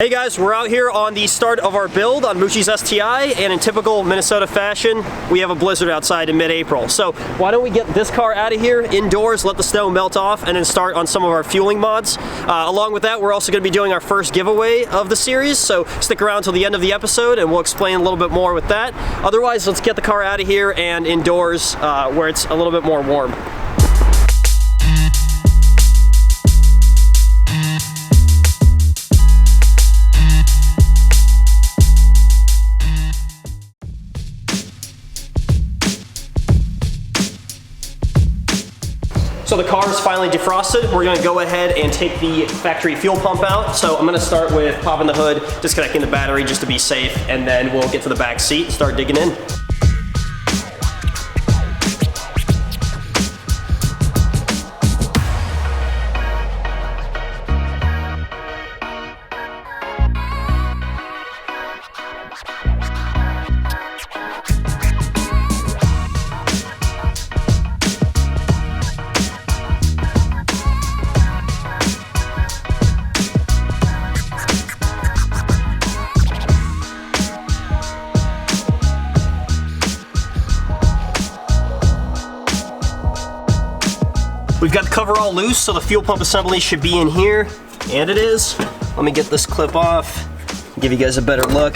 Hey guys, we're out here on the start of our build on Muchee's STI, and in typical Minnesota fashion, we have a blizzard outside in mid-April. So why don't we get this car out of here indoors, let the snow melt off, and then start on some of our fueling mods. Along with that, we're also going to be doing our first giveaway of the series, so stick around till the end of the episode and we'll explain a little bit more with that. Otherwise, let's get the car out of here and indoors where it's a little bit more warm. So the car is finally defrosted. We're gonna go ahead and take the factory fuel pump out. So I'm gonna start with popping the hood, disconnecting the battery just to be safe, and then we'll get to the back seat and start digging in. We've got the cover all loose, so the fuel pump assembly should be in here, and it is. Let me get this clip off, give you guys a better look.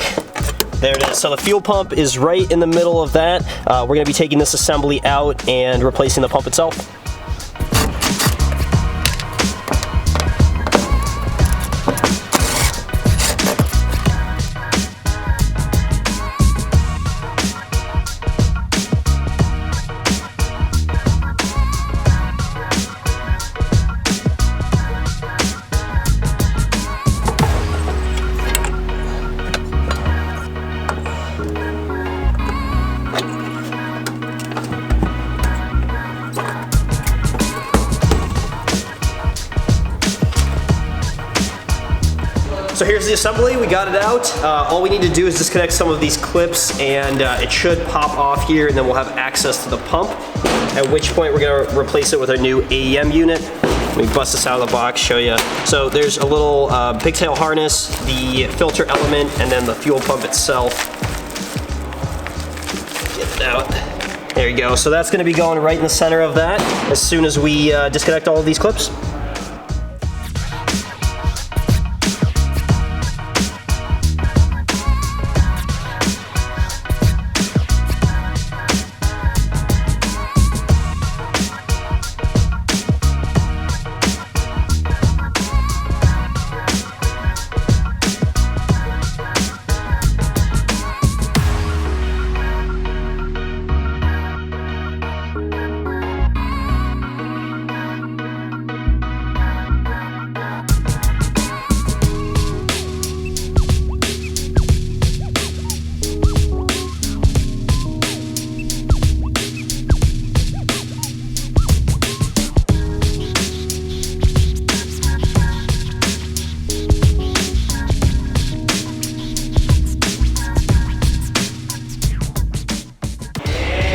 There it is. So the fuel pump is right in the middle of that. We're gonna be taking this assembly out and replacing the pump itself. So here's the assembly, we got it out. All we need to do is disconnect some of these clips and it should pop off here, and then we'll have access to the pump, at which point we're gonna replace it with our new AEM unit. Let me bust this out of the box, show you. So there's a little pigtail harness, the filter element, and then the fuel pump itself. Get it out. There you go. So that's gonna be going right in the center of that as soon as we disconnect all of these clips.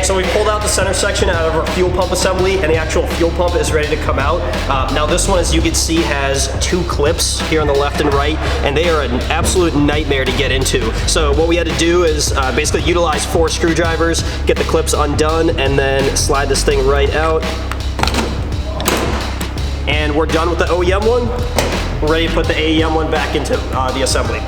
So we pulled out the center section out of our fuel pump assembly, and the actual fuel pump is ready to come out. Now this one, as you can see, has two clips here on the left and right, and they are an absolute nightmare to get into. So what we had to do is basically utilize 4 screwdrivers, get the clips undone, and then slide this thing right out. And we're done with the OEM one. We're ready to put the AEM one back into the assembly.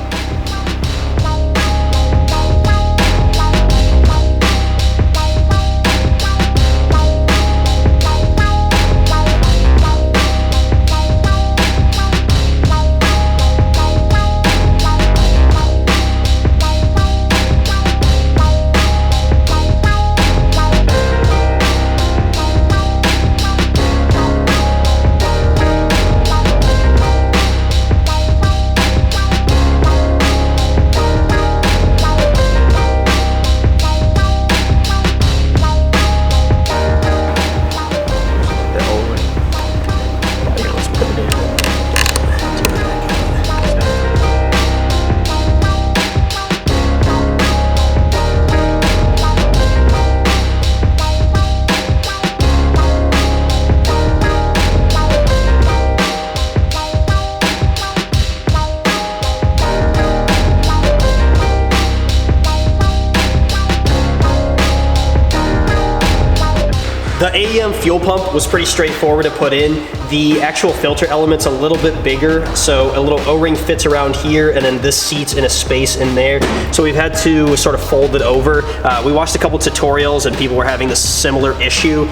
The AEM fuel pump was pretty straightforward to put in. The actual filter element's a little bit bigger, so a little O-ring fits around here, and then this seat's in a space in there. So we've had to sort of fold it over. We watched a couple tutorials, and people were having this similar issue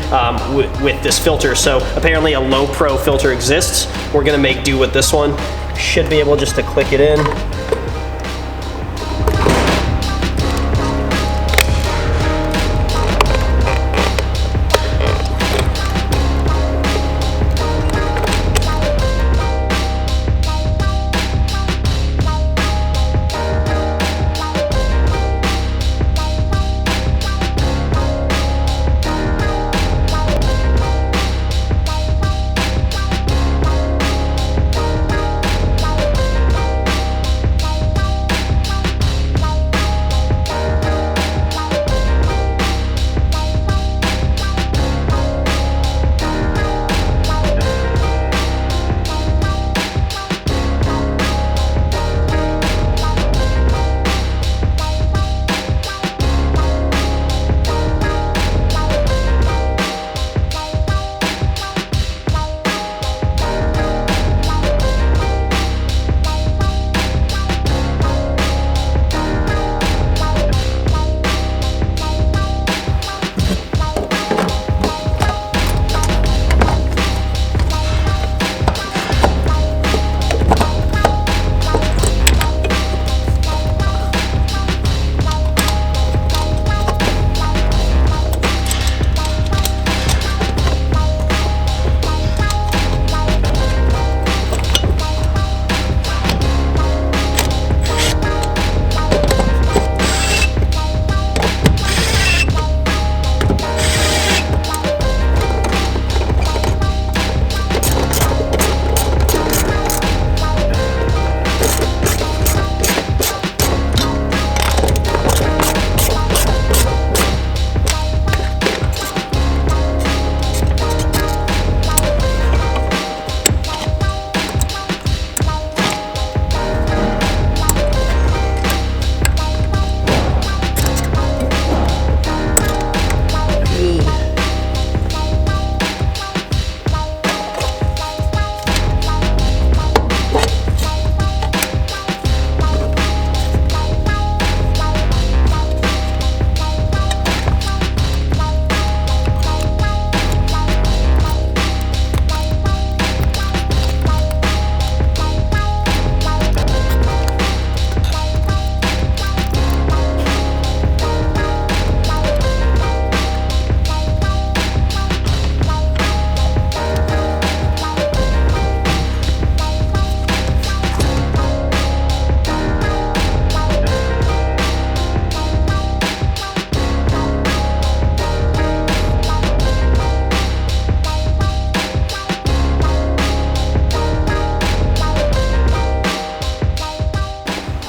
with this filter. So apparently a low pro filter exists. We're gonna make do with this one. Should be able just to click it in.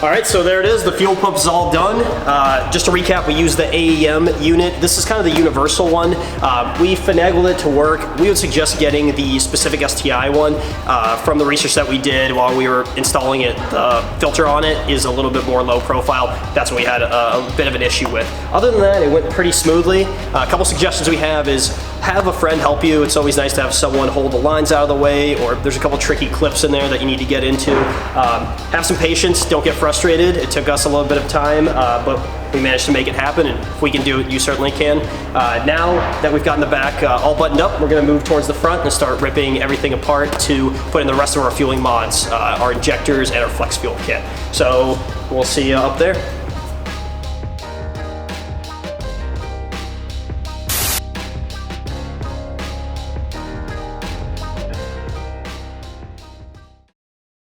All right, so there it is. The fuel pump is all done. Just to recap, we used the AEM unit. This is kind of the universal one. We finagled it to work. We would suggest getting the specific STI one. From the research that we did while we were installing it, the filter on it is a little bit more low profile. That's what we had a bit of an issue with. Other than that, it went pretty smoothly. A couple suggestions we have is have a friend help you. It's always nice to have someone hold the lines out of the way, or there's a couple tricky clips in there that you need to get into. Have some patience, don't get frustrated. It took us a little bit of time, but we managed to make it happen, and if we can do it, you certainly can. Now that we've gotten the back all buttoned up, we're gonna move towards the front and start ripping everything apart to put in the rest of our fueling mods, our injectors and our flex fuel kit. So we'll see you up there.